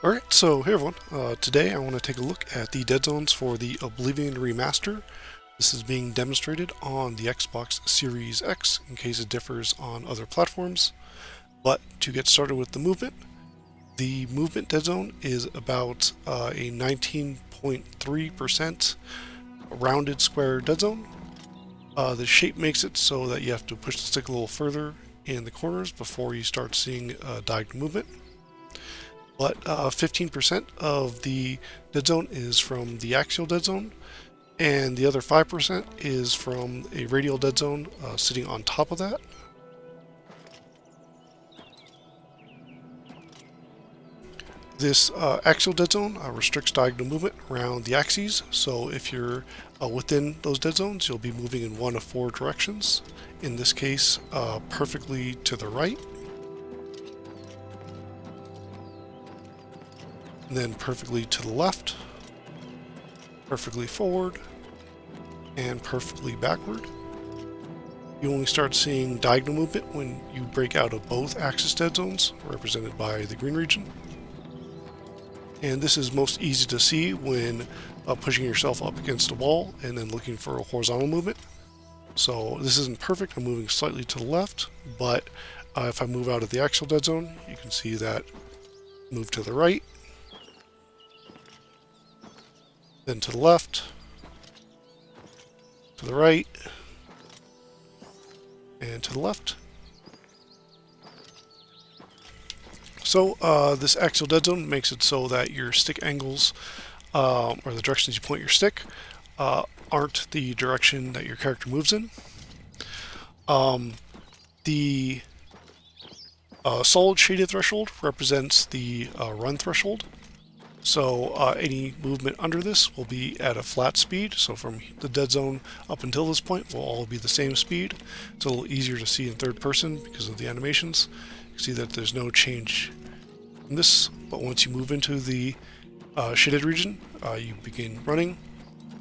Alright, so hey everyone, today I want to take a look at the Deadzones for the Oblivion Remaster. This is being demonstrated on the Xbox Series X in case it differs on other platforms. But to get started with the movement Deadzone is about a 19.3% rounded square Deadzone. The shape makes it so that you have to push the stick a little further in the corners before you start seeing diagonal movement. But 15% of the Deadzone is from the axial Deadzone, and the other 5% is from a radial Deadzone sitting on top of that. This axial Deadzone restricts diagonal movement around the axes, so if you're within those Deadzones, you'll be moving in one of four directions. In this case, perfectly to the right, and then perfectly to the left, perfectly forward, and perfectly backward. You only start seeing diagonal movement when you break out of both axis Deadzones, represented by the green region. And this is most easy to see when pushing yourself up against a wall and then looking for a horizontal movement. So this isn't perfect, I'm moving slightly to the left, but if I move out of the axial Deadzone, you can see that move to the right, then to the left, to the right, and to the left. So this axial Deadzone makes it so that your stick angles, or the directions you point your stick, aren't the direction that your character moves in. The solid shaded threshold represents the run threshold. So any movement under this will be at a flat speed. So from the Deadzone up until this point will all be the same speed. It's a little easier to see in third person because of the animations. You can see that there's no change in this, but once you move into the shaded region, you begin running,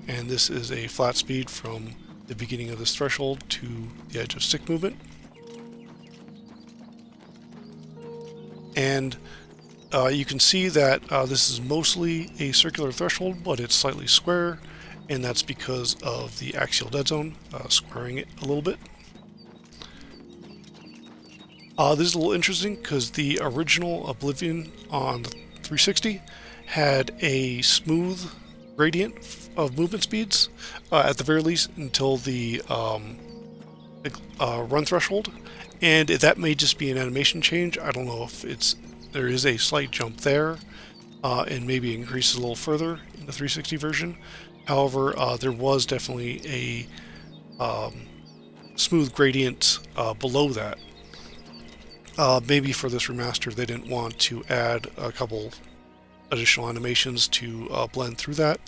and this is a flat speed from the beginning of this threshold to the edge of stick movement. And you can see that this is mostly a circular threshold, but it's slightly square, and that's because of the axial Deadzone squaring it a little bit. This is a little interesting because the original Oblivion on the 360 had a smooth gradient of movement speeds, at the very least until the run threshold, and that may just be an animation change. I don't know if there is a slight jump there, and maybe increases a little further in the 360 version. However, there was definitely a smooth gradient below that. Maybe for this remaster they didn't want to add a couple additional animations to blend through that,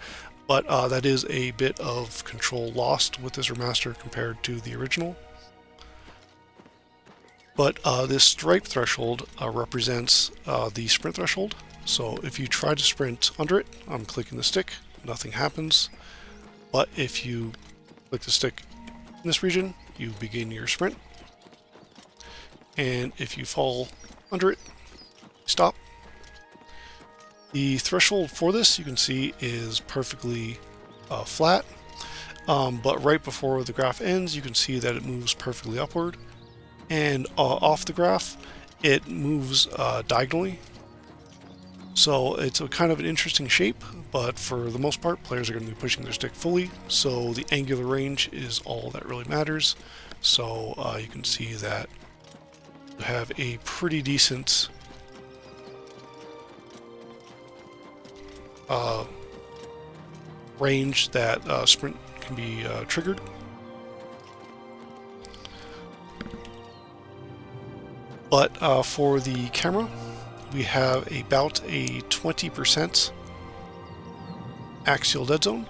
but that is a bit of control lost with this remaster compared to the original. But this stripe threshold represents the sprint threshold. So if you try to sprint under it, I'm clicking the stick, nothing happens. But if you click the stick in this region, you begin your sprint. And if you fall under it, stop. The threshold for this, you can see, is perfectly flat. But right before the graph ends, you can see that it moves perfectly upward. And off the graph, it moves diagonally. So it's a kind of an interesting shape, but for the most part, players are going to be pushing their stick fully, so the angular range is all that really matters. So you can see that you have a pretty decent range that sprint can be triggered. But for the camera, we have about a 20% axial Deadzone.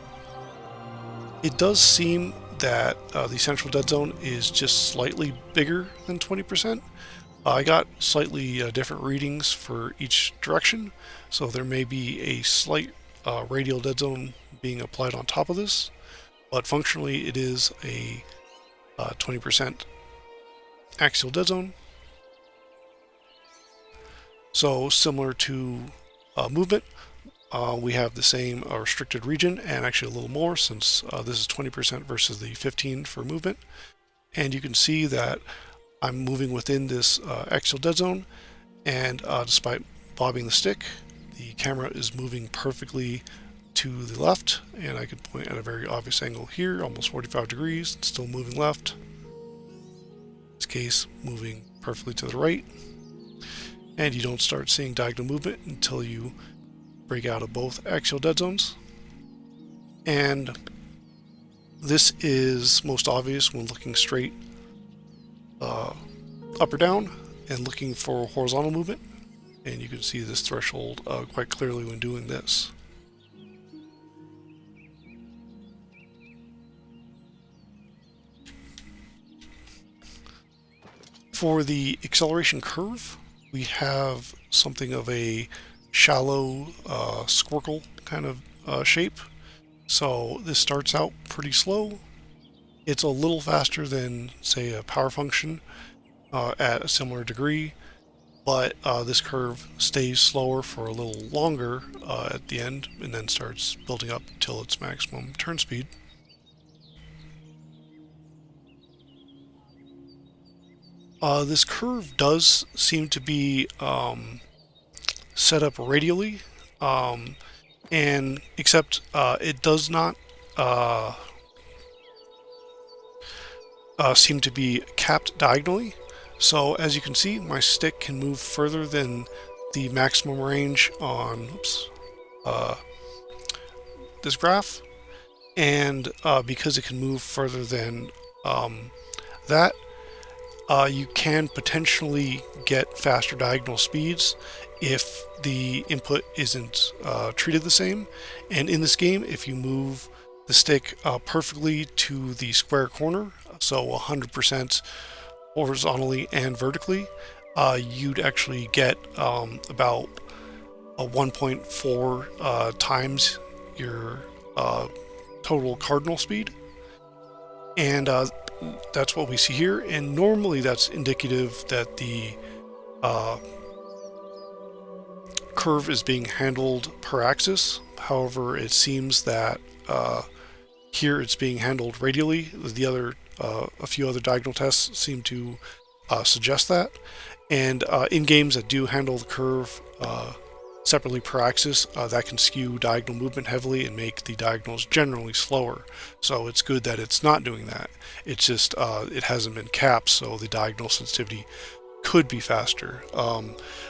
It does seem that the central Deadzone is just slightly bigger than 20%. I got slightly different readings for each direction, so there may be a slight radial Deadzone being applied on top of this, but functionally it is a 20% axial Deadzone. So similar to movement. We have the same restricted region, and actually a little more, since this is 20% versus the 15 for movement. And you can see that I'm moving within this axial dead zone, and despite bobbing the stick, the camera is moving perfectly to the left, and I can point at a very obvious angle here, almost 45 degrees, still moving left. In this case, moving perfectly to the right. And you don't start seeing diagonal movement until you break out of both axial dead zones. And this is most obvious when looking straight up or down and looking for horizontal movement. And you can see this threshold quite clearly when doing this. For the acceleration curve, we have something of a shallow squircle kind of shape. So this starts out pretty slow. It's a little faster than, say, a power function at a similar degree, but this curve stays slower for a little longer at the end, and then starts building up till its maximum turn speed. This curve does seem to be set up radially, and except it does not seem to be capped diagonally. So as you can see, my stick can move further than the maximum range on this graph, and because it can move further than that, you can potentially get faster diagonal speeds if the input isn't treated the same. And in this game, if you move the stick perfectly to the square corner, so 100% horizontally and vertically, you'd actually get about a 1.4 times your total cardinal speed. And that's what we see here, and normally that's indicative that the curve is being handled per axis. However, it seems that here it's being handled radially. The other, a few other diagonal tests seem to suggest that. And in games that do handle the curve separately per axis, that can skew diagonal movement heavily and make the diagonals generally slower. So it's good that it's not doing that. It's just it hasn't been capped, so the diagonal sensitivity could be faster.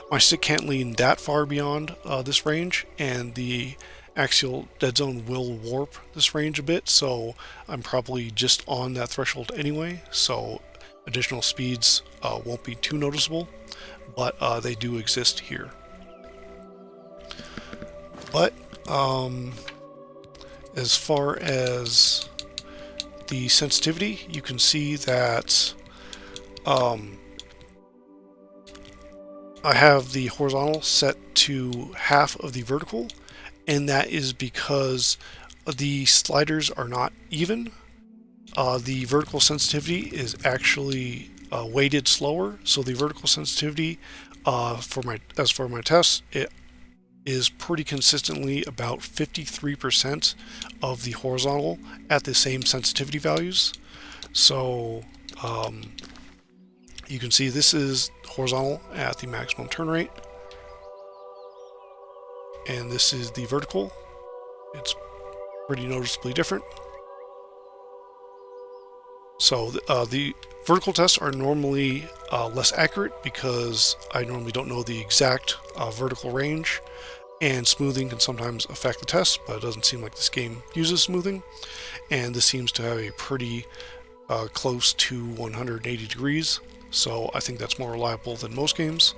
My stick can't lean that far beyond this range, and the axial dead zone will warp this range a bit, so I'm probably just on that threshold anyway, so additional speeds won't be too noticeable, but they do exist here. But as far as the sensitivity, you can see that I have the horizontal set to half of the vertical, and that is because the sliders are not even. The vertical sensitivity is actually weighted slower, so the vertical sensitivity as for my tests, it is pretty consistently about 53% of the horizontal at the same sensitivity values. So you can see this is horizontal at the maximum turn rate, and this is the vertical. It's pretty noticeably different. So the vertical tests are normally less accurate because I normally don't know the exact vertical range, and smoothing can sometimes affect the test, but it doesn't seem like this game uses smoothing, and this seems to have a pretty close to 180 degrees, so I think that's more reliable than most games.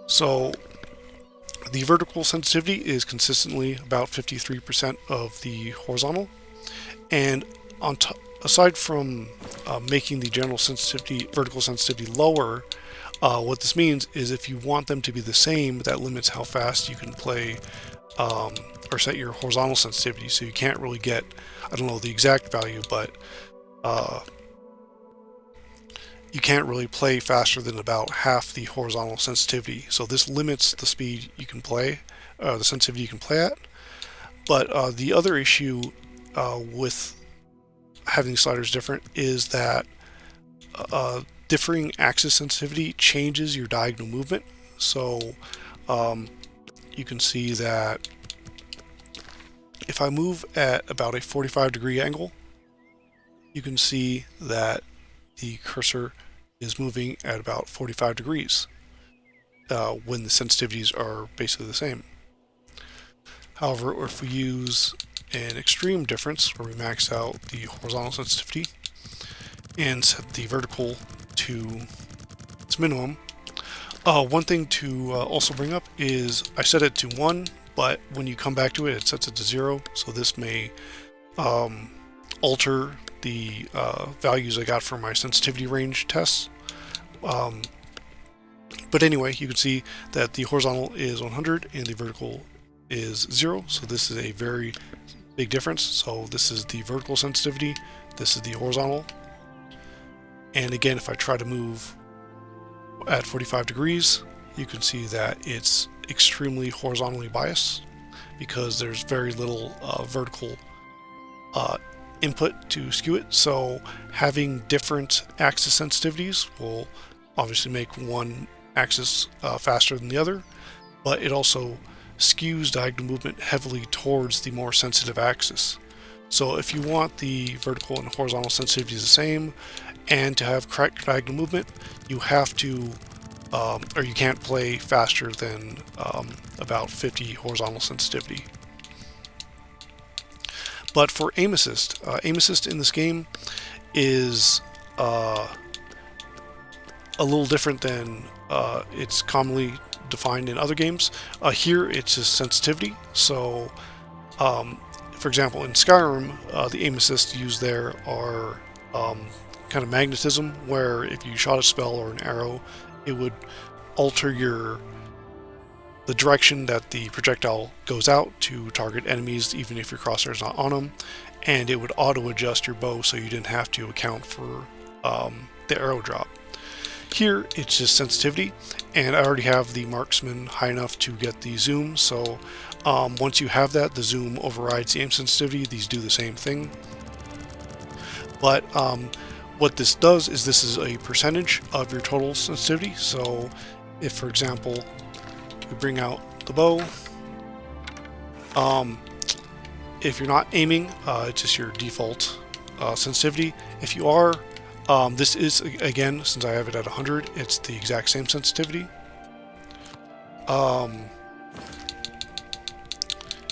So the vertical sensitivity is consistently about 53% of the horizontal, and aside from making the general sensitivity, vertical sensitivity lower, what this means is if you want them to be the same, that limits how fast you can play or set your horizontal sensitivity. So you can't really get, I don't know the exact value, but you can't really play faster than about half the horizontal sensitivity. So this limits the speed you can play the sensitivity you can play at. But the other issue with having sliders different is that differing axis sensitivity changes your diagonal movement. So you can see that if I move at about a 45-degree angle, you can see that the cursor is moving at about 45 degrees when the sensitivities are basically the same. However, if we use an extreme difference where we max out the horizontal sensitivity and set the vertical to its minimum, one thing to also bring up is I set it to 1, but when you come back to it, it sets it to 0, so this may alter the values I got for my sensitivity range tests. But anyway, you can see that the horizontal is 100 and the vertical is 0, so this is a very big difference. So this is the vertical sensitivity, this is the horizontal. And again, if I try to move at 45 degrees, you can see that it's extremely horizontally biased because there's very little vertical input to skew it. So having different axis sensitivities will obviously make one axis faster than the other, but it also skews diagonal movement heavily towards the more sensitive axis. So if you want the vertical and horizontal sensitivities the same and to have correct diagonal movement, you have to or you can't play faster than about 50 horizontal sensitivity. But for aim assist in this game is a little different than it's commonly defined in other games. Here it's just sensitivity. So for example, in Skyrim, the aim assist used there are kind of magnetism, where if you shot a spell or an arrow, it would alter the direction that the projectile goes out to target enemies, even if your crosshair is not on them, and it would auto adjust your bow so you didn't have to account for the arrow drop. Here it's just sensitivity, and I already have the marksman high enough to get the zoom, so once you have that, the zoom overrides the aim sensitivity. These do the same thing. But what this does is this is a percentage of your total sensitivity. So if, for example, we bring out the bow, if you're not aiming, it's just your default sensitivity. If you are, this is, again, since I have it at 100, it's the exact same sensitivity.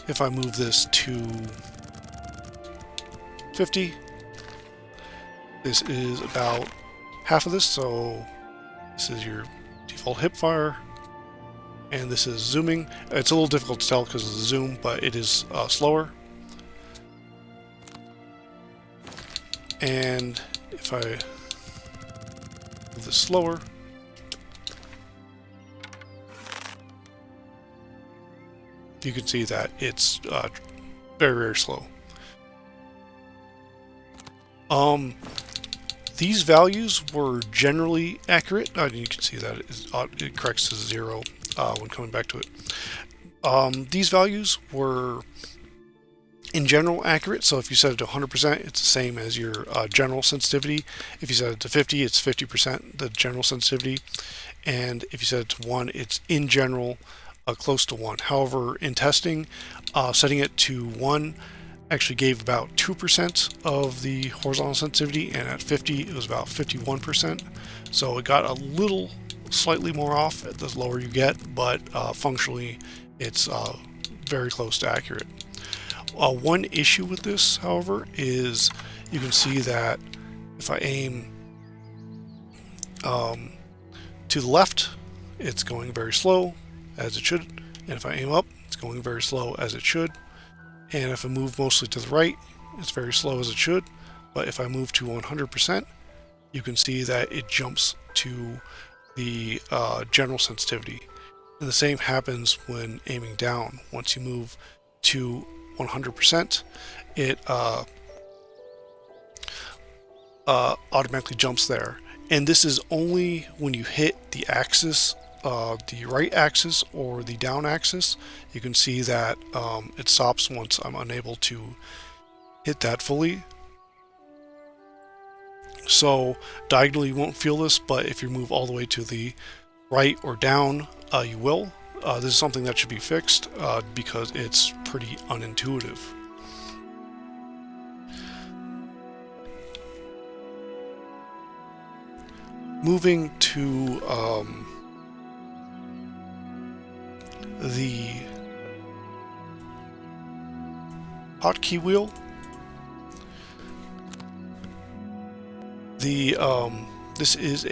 If I move this to 50, this is about half of this, so this is your default hip fire, and this is zooming. It's a little difficult to tell because of the zoom, but it is slower. And if I move this slower, you can see that it's very, very slow. These values were generally accurate. You can see that it corrects to 0 when coming back to it. These values were in general accurate, so if you set it to 100%, it's the same as your general sensitivity. If you set it to 50, it's 50% the general sensitivity, and if you set it to 1, it's in general close to 1. However, in testing, setting it to 1 actually gave about 2% of the horizontal sensitivity, and at 50 it was about 51%. So it got a little slightly more off the lower you get, but functionally it's very close to accurate. One issue with this, however, is you can see that if I aim to the left, it's going very slow, as it should, and if I aim up, it's going very slow, as it should. And if I move mostly to the right, it's very slow, as it should. But if I move to 100%, you can see that it jumps to the general sensitivity. And the same happens when aiming down. Once you move to 100%, it automatically jumps there. And this is only when you hit the axis the right axis or the down axis, you can see that it stops once I'm unable to hit that fully. So diagonally you won't feel this, but if you move all the way to the right or down, you will. This is something that should be fixed because it's pretty unintuitive. Moving to the hotkey wheel. This is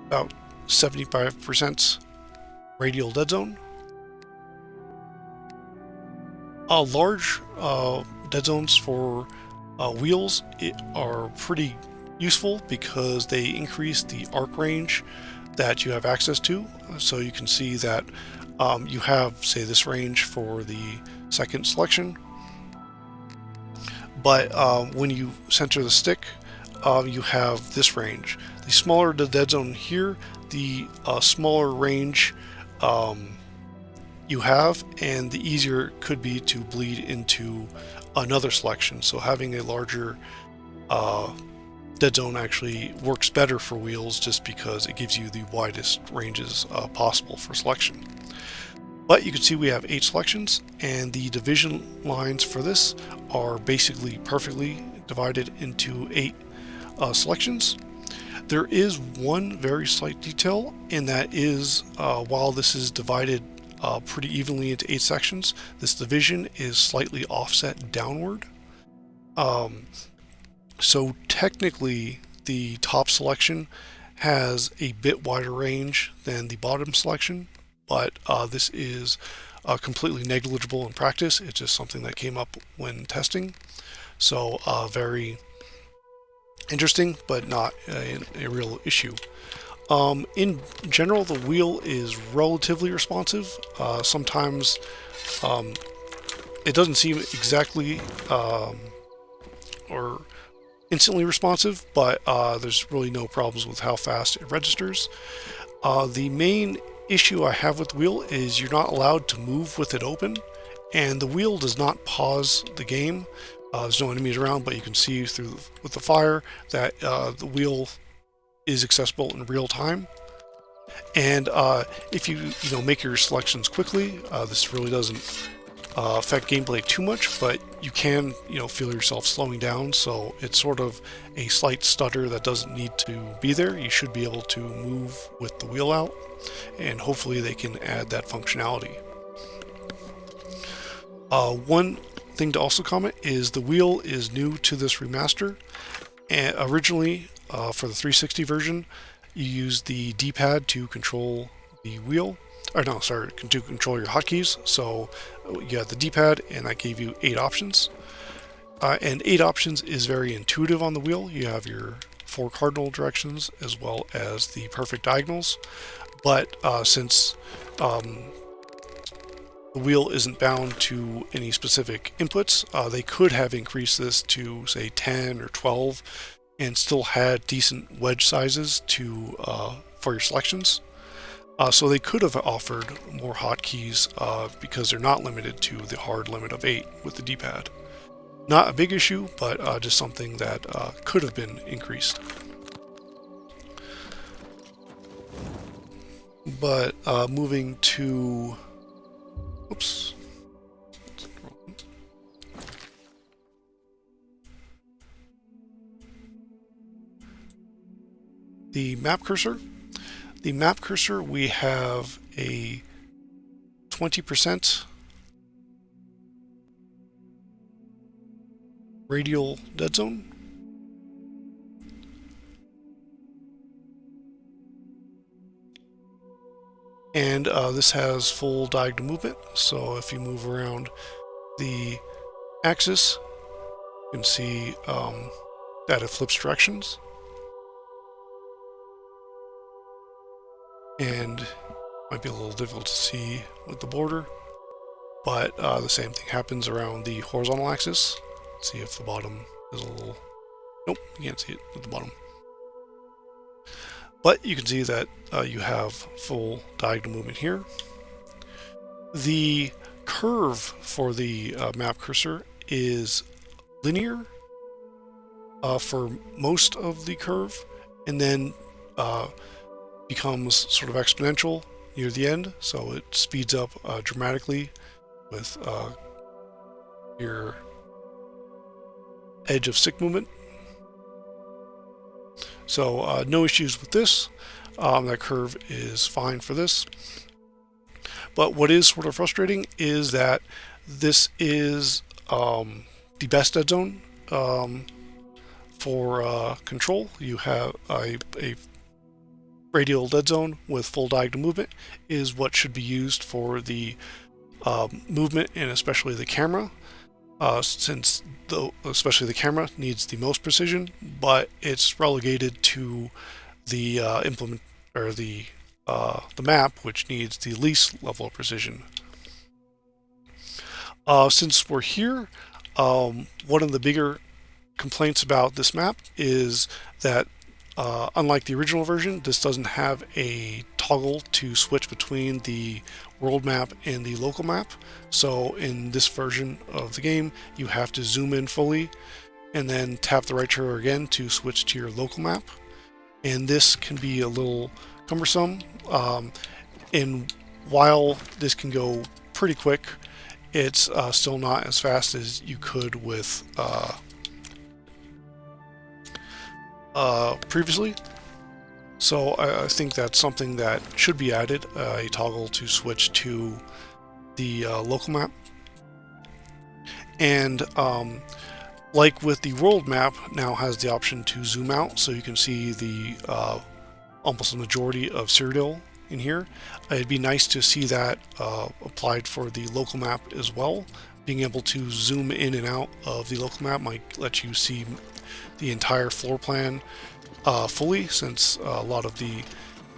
about 75% radial dead zone. Large dead zones for wheels are pretty useful because they increase the arc range that you have access to. So you can see that you have, say, this range for the second selection, but when you center the stick, you have this range. The smaller the dead zone here, the smaller range you have, and the easier it could be to bleed into another selection. So having a larger dead zone actually works better for wheels just because it gives you the widest ranges possible for selection. But you can see we have 8 selections, and the division lines for this are basically perfectly divided into 8 selections. There is one very slight detail, and that is while this is divided pretty evenly into 8 sections, this division is slightly offset downward. So technically the top selection has a bit wider range than the bottom selection, but this is completely negligible in practice. It's just something that came up when testing. So very interesting, but not a real issue. In general, the wheel is relatively responsive. Sometimes it doesn't seem exactly or instantly responsive, but there's really no problems with how fast it registers. The main issue I have with the wheel is you're not allowed to move with it open, and the wheel does not pause the game. There's no enemies around, but you can see through with the fire that the wheel is accessible in real time. And if you make your selections quickly, this really doesn't affect gameplay too much, but you can feel yourself slowing down. So it's sort of a slight stutter that doesn't need to be there. You should be able to move with the wheel out, and hopefully they can add that functionality. One thing to also comment is the wheel is new to this remaster. And originally, for the 360 version, you used the D-pad to control the wheel. Or no, sorry, to control your hotkeys. So you had the D-pad, and that gave you 8 options. And 8 options is very intuitive on the wheel. You have your 4 cardinal directions as well as the perfect diagonals. But since the wheel isn't bound to any specific inputs, they could have increased this to, say, 10 or 12 and still had decent wedge sizes to for your selections. So they could have offered more hotkeys because they're not limited to the hard limit of 8 with the D-pad. Not a big issue, but just something that could have been increased. But moving to... Oops. The map cursor. The map cursor, we have a 20% radial dead zone. And this has full diagonal movement, so if you move around the axis, you can see that it flips directions. And might be a little difficult to see with the border, but the same thing happens around the horizontal axis. Let's see if the bottom is a little... Nope, you can't see it at the bottom. But you can see that you have full diagonal movement here. The curve for the map cursor is linear for most of the curve, and then becomes sort of exponential near the end, so it speeds up dramatically with your edge of stick movement. So no issues with this. That curve is fine for this. But what is sort of frustrating is that this is the best dead zone for control. You have a radial dead zone with full diagonal movement is what should be used for the movement and especially the camera, since especially the camera needs the most precision, but it's relegated to the implement or the map, which needs the least level of precision. Since we're here, one of the bigger complaints about this map is that unlike the original version, this doesn't have a toggle to switch between the world map and the local map. So in this version of the game, you have to zoom in fully and then tap the right trigger again to switch to your local map. And this can be a little cumbersome. And while this can go pretty quick, it's still not as fast as you could with previously. So I think that's something that should be added, a toggle to switch to the local map. And like with the world map, now has the option to zoom out, so you can see the almost the majority of Cyrodiil in here. It'd be nice to see that applied for the local map as well. Being able to zoom in and out of the local map might let you see the entire floor plan fully, since a lot of the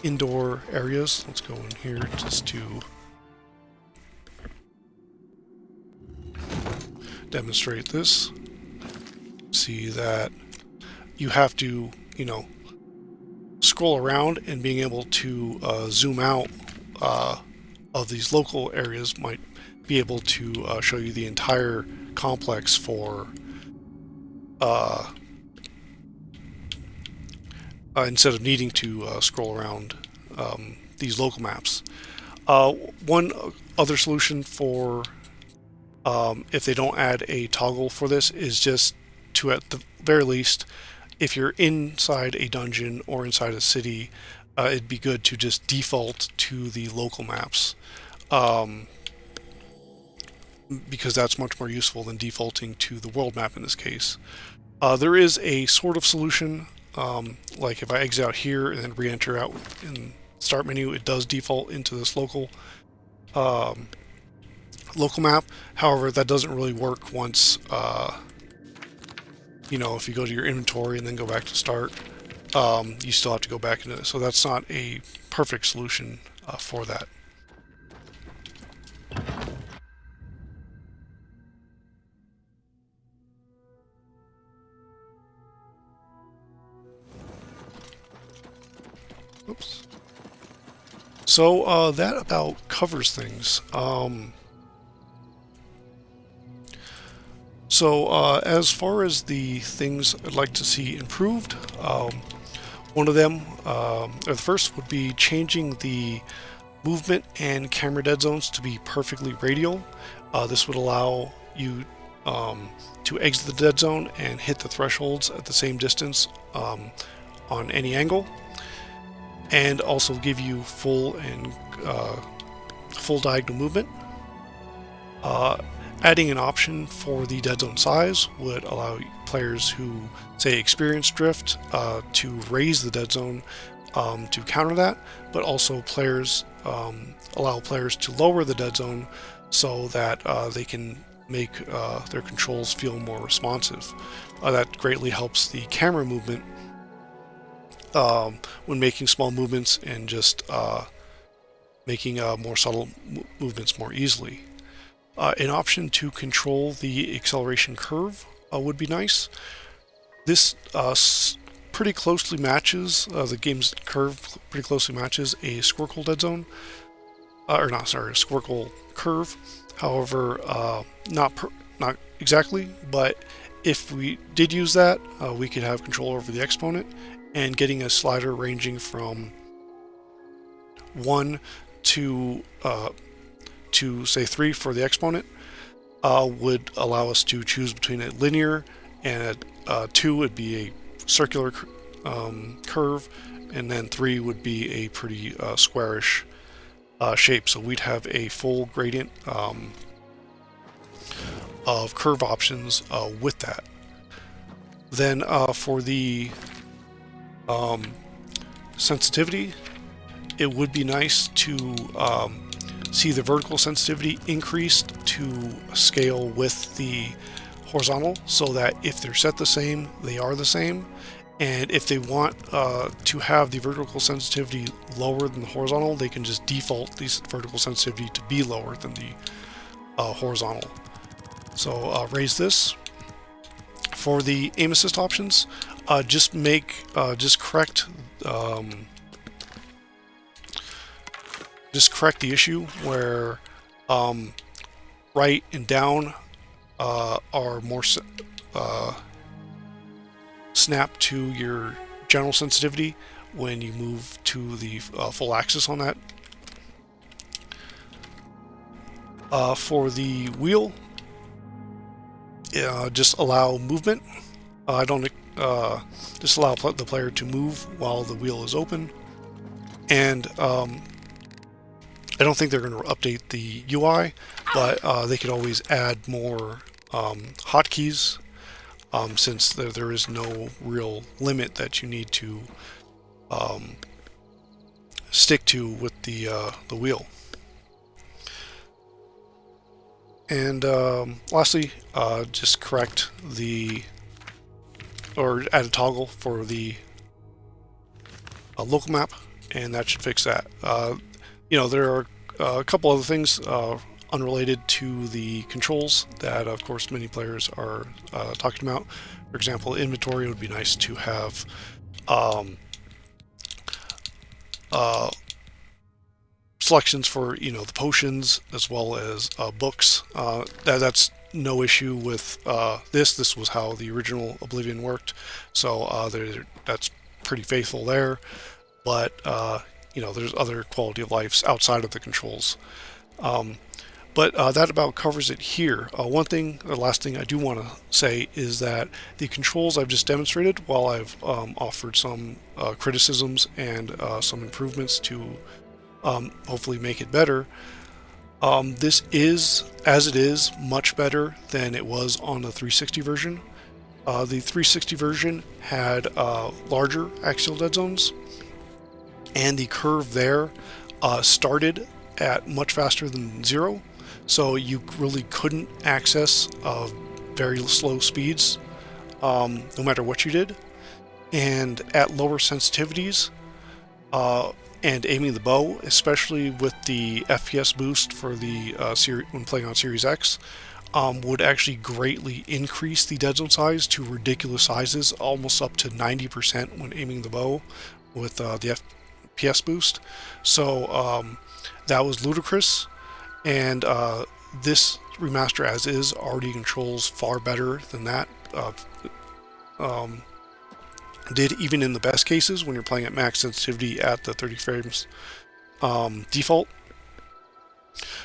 indoor areas, let's go in here just to demonstrate this. See that you have to, scroll around, and being able to zoom out of these local areas might be able to show you the entire complex for instead of needing to scroll around these local maps. One other solution for if they don't add a toggle for this is just to, at the very least, if you're inside a dungeon or inside a city, it'd be good to just default to the local maps, because that's much more useful than defaulting to the world map in this case. There is a sort of solution, like if I exit out here and then re-enter out in the start menu, it does default into this local map. However, that doesn't really work once if you go to your inventory and then go back to start, you still have to go back into it. So that's not a perfect solution for that. Oops. So that about covers things. So as far as the things I'd like to see improved, one of them, or the first, would be changing the movement and camera dead zones to be perfectly radial. This would allow you to exit the dead zone and hit the thresholds at the same distance on any angle, and also give you full diagonal movement. Adding an option for the dead zone size would allow players who, say, experience drift to raise the dead zone to counter that, but also allow players to lower the dead zone so that they can make their controls feel more responsive. That greatly helps the camera movement when making small movements and just making more subtle movements more easily. An option to control the acceleration curve would be nice. This pretty closely matches, the game's curve pretty closely matches a Squircle Deadzone, or not, sorry, a Squircle curve. However, not exactly, but if we did use that, we could have control over the exponent, and getting a slider ranging from 1 to say 3 for the exponent would allow us to choose between a linear and a 2 would be a circular curve, and then 3 would be a pretty squarish shape. So we'd have a full gradient of curve options with that. Then for the sensitivity, it would be nice to see the vertical sensitivity increased to scale with the horizontal, so that if they're set the same, they are the same. And if they want to have the vertical sensitivity lower than the horizontal, they can just default the vertical sensitivity to be lower than the horizontal. So raise this. For the aim assist options, just correct the issue where right and down are more snap to your general sensitivity when you move to the full axis on that. For the wheel, just allow movement. I don't just allow the player to move while the wheel is open, and I don't think they're going to update the UI, but they could always add more hotkeys, since there is no real limit that you need to stick to with the wheel. And lastly, just correct or add a toggle for the local map, and that should fix that. There are a couple other things unrelated to the controls that, of course, many players are talking about. For example, inventory would be nice to have selections for the potions as well as books. That's no issue with this. This was how the original Oblivion worked, so that's pretty faithful there. But there's other quality of lives outside of the controls. But that about covers it here. The last thing I do want to say is that the controls I've just demonstrated, while I've offered some criticisms and some improvements to hopefully make it better, this is, as it is, much better than it was on the 360 version. The 360 version had larger axial dead zones, and the curve there started at much faster than 0, so you really couldn't access very slow speeds no matter what you did. And at lower sensitivities and aiming the bow, especially with the FPS boost for the when playing on Series X, would actually greatly increase the dead zone size to ridiculous sizes, almost up to 90% when aiming the bow with the FPS boost. So that was ludicrous, and this remaster as is already controls far better than that. Did even in the best cases when you're playing at max sensitivity at the 30 frames default.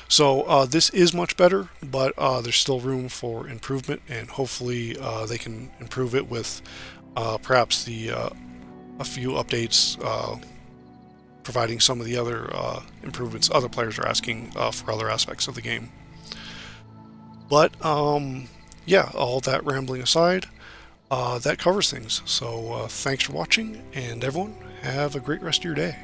So this is much better, but there's still room for improvement, and hopefully they can improve it with perhaps a few updates, providing some of the other improvements other players are asking for other aspects of the game. But yeah, all that rambling aside, that covers things. So thanks for watching, and everyone, have a great rest of your day.